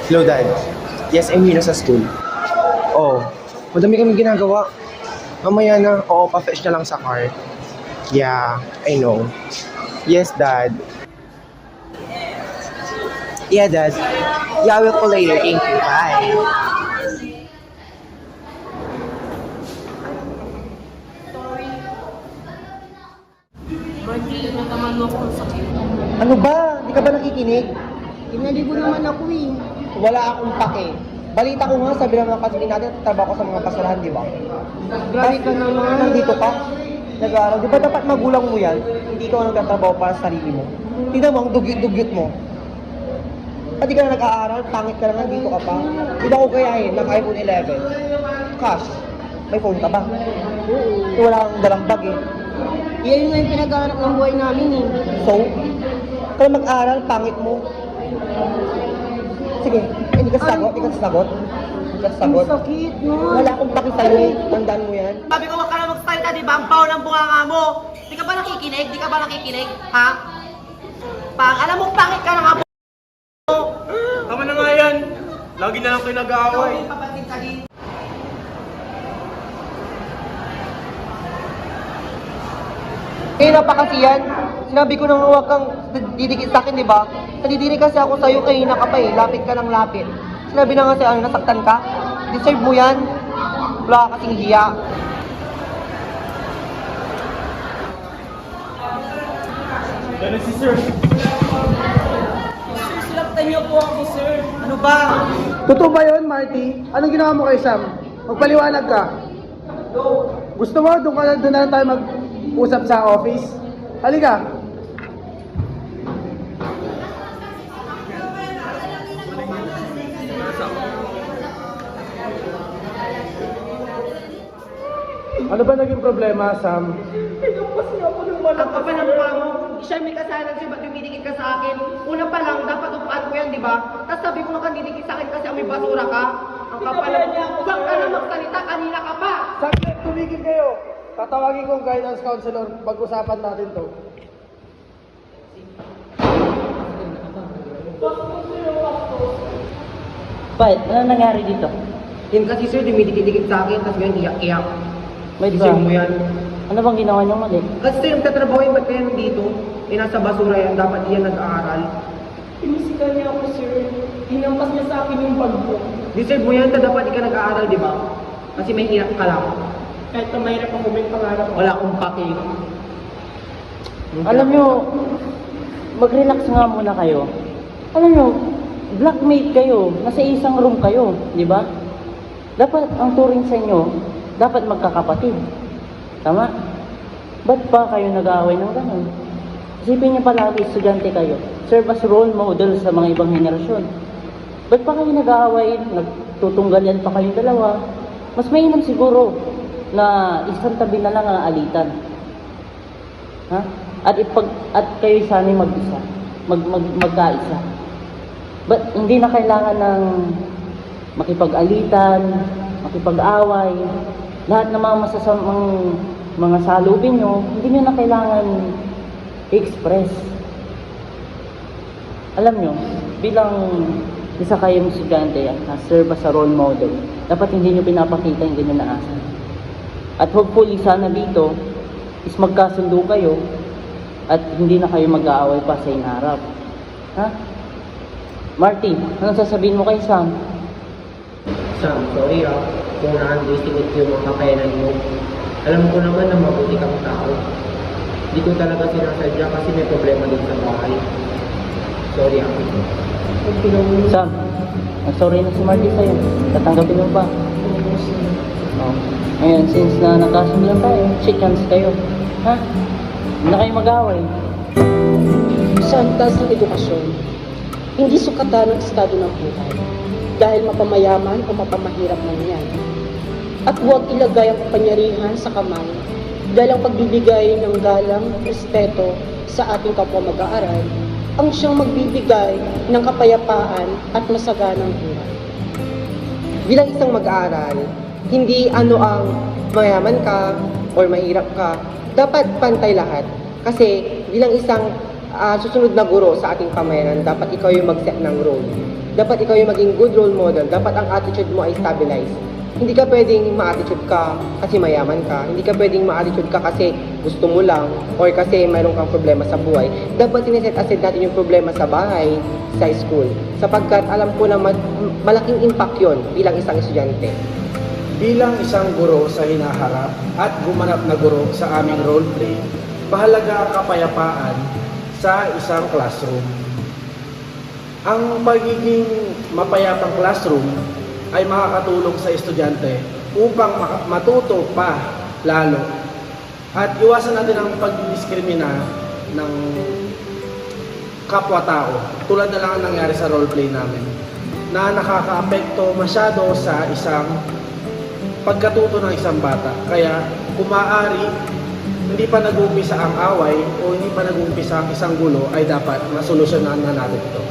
Hello, Dad. Yes, I'm here na sa school. Oh, madami kami ginagawa. Mamaya na, oo, pa-fetch na lang sa car. Yeah, I know. Yes, Dad. Yeah, Dad. Yeah, I will call later. Thank you. Bye. Marky, nataman mo ako sa sakit. Ano ba? Di ka ba nakikinig? Pinaligo naman ako eh. Wala akong pake. Balita ko nga, sabi ng mga kasinin natin, trabaho ko sa mga pasalahan, di ba? Grabe ka naman. Nandito ka, nag-aaral. Di ba dapat magulang mo yan? Hindi ka nagtatrabaho para sa sarili mo. Tingnan mo, ang dugyot-dugyot mo. At di ka na nag-aaral, pangit ka na dito ka pa. Di ba ko kayahin, naka-iPhone 11? Cash, may phone ka ba? Oo. Wala kang dalang bag eh. Yan nga yung pinag-aanap ng buhay namin eh. So, kaya mag-aral, pangit mo. Sige, hindi ka sagot, hindi ka sagot. Hindi ka Ang sagot. sakit, no? Wala akong pakisa'yo eh. Tandaan mo yan. Sabi ko, wag ka na magsalita, di ba? Ang baho ng bunganga mo. Di ka ba nakikinig? Di ka ba nakikinig? Ha? Alam mo, pangit ka na nga po. Tama na nga yan. Lagi na lang kayo nag-aaway. Kapatid ka din. Kaya pa kasi yan. Sinabi ko nang huwag kang didikit sa akin, di ba? Nadidinig kasi ako sa'yo, kanina ka pa eh. Lapit ka ng lapit. Sinabi na nga sa'yo, nasaktan ka? Deserve mo yan. Wala ka kasing hiya. Ganun si sir. Sir, silaktan niyo po ako, sir. Ano ba? Totoo ba yun, Marty? Anong ginawa mo kay Sam? Magpaliwanag ka. Gusto mo, doon na lang tayo mag-usap sa office? Halika. Ano ba naging problema, Sam? Ang kapal ng mukha mo. Siya may kasalanan siya, ba't dumidikit ka sa akin? Una pa lang, dapat upuan ko yan, di ba? Tapos sabi ko nga kang didikit sa akin kasi may basura ka. Ang kapal ng huwag ka na magsalita, kanina ka pa. Saglit, tumigil kayo. Tatawagin kong guidance counselor. Pag-usapan natin to. Bakit? Ano nangyari dito? Yun kasi sir, dumidikit-dikit sa akin, tapos ngayon iyak-iyak. May Deserve mo yan. Ano bang ginawa niyang mali? Kasi sir, nagtatrabaho yun, ba't kaya nandito? Eh, nasa basura yan, dapat iyan nag-aaral. Pinisika niya ako, sir. Hinampas niya sa akin yung bag ko. Deserve mo yan, dapat di ka nag-aaral, di ba? Kasi may hirap ka lang. Kahit na mahirap ako, may pangarap ako. Wala akong pake. Alam niyo, mag-relax nga muna kayo. Alam niyo, blackmate kayo. Nasa isang room kayo, di ba? Dapat ang turing sa inyo, dapat magkakapatid. Tama? Ba't pa kayo nag-aaway ng gano'n? Isipin niyo palagi, estudyante kayo. Serve as role model sa mga ibang henerasyon. Ba't pa kayo nag-aaway? Nagtutunggalan pa kayong dalawa? Mas mainam siguro na isang tabi na lang ang alitan. Ha? At kayo sana'y mag-isa. Magkaisa. But hindi na kailangan ng makipag-alitan, makipag-away, lahat ng mga masasamang mga salubin nyo, hindi nyo na kailangan i-express. Alam nyo, bilang isa kayong estudyante na serve as a role model, dapat hindi nyo pinapakita yung ganyan na asa. At hopefully sana dito is magkasundo kayo at hindi na kayo mag-aaway pa sa inarap. Ha? Marty, anong sasabihin mo kay Sam? Sam, sorry kung na-underestimate ko yung mga kakayanan mo. Alam ko naman na mabuti kang tao. Hindi ko talaga sinasadya kasi may problema din sa bahay. Sorry Sam, sorry na si Marty sa'yo. Tatanggapin mo ba? Oh. Ngayon, since na nakasundo lang tayo, shake hands kayo. Ha? Hindi na kayo mag-away. Sa antas ng edukasyon, hindi sukatan ang estado ng buhay dahil mapamayaman o mapamahirap man yan. At huwag ilagay ang kapangyarihan sa kamay dahil ang pagbibigay ng galang, respeto sa ating kapwa mag-aaral ang siyang magbibigay ng kapayapaan at masaganang buhay. Bilang isang mag-aaral, hindi ano ang mayaman ka or mahirap ka, dapat pantay lahat. Kasi bilang isang susunod na guro sa ating pamayanan, dapat ikaw yung mag-set ng role. Dapat ikaw yung maging good role model. Dapat ang attitude mo ay stabilized. Hindi ka pwedeng ma-attitude ka kasi mayaman ka. Hindi ka pwedeng ma-attitude ka kasi gusto mo lang or kasi mayroon kang problema sa buhay. Dapat sineset aside natin yung problema sa bahay, sa school. Sapagkat alam ko na malaking impact yon bilang isang estudyante. Bilang isang guro sa hinaharap at gumanap na guro sa aming roleplay, mahalaga ang kapayapaan sa isang classroom. Ang pagiging mapayapang classroom ay makakatulong sa estudyante upang matuto pa lalo at iwasan natin ang pagdidiskrimina ng kapwa-tao tulad na lang ang nangyari sa roleplay namin na nakakaapekto masyado sa isang pagkatuto ng isang bata. Kaya kung maaari, hindi pa nag-uumpisa ang away o hindi pa nag-uumpisa ang isang gulo ay dapat masolusyonan na natin ito.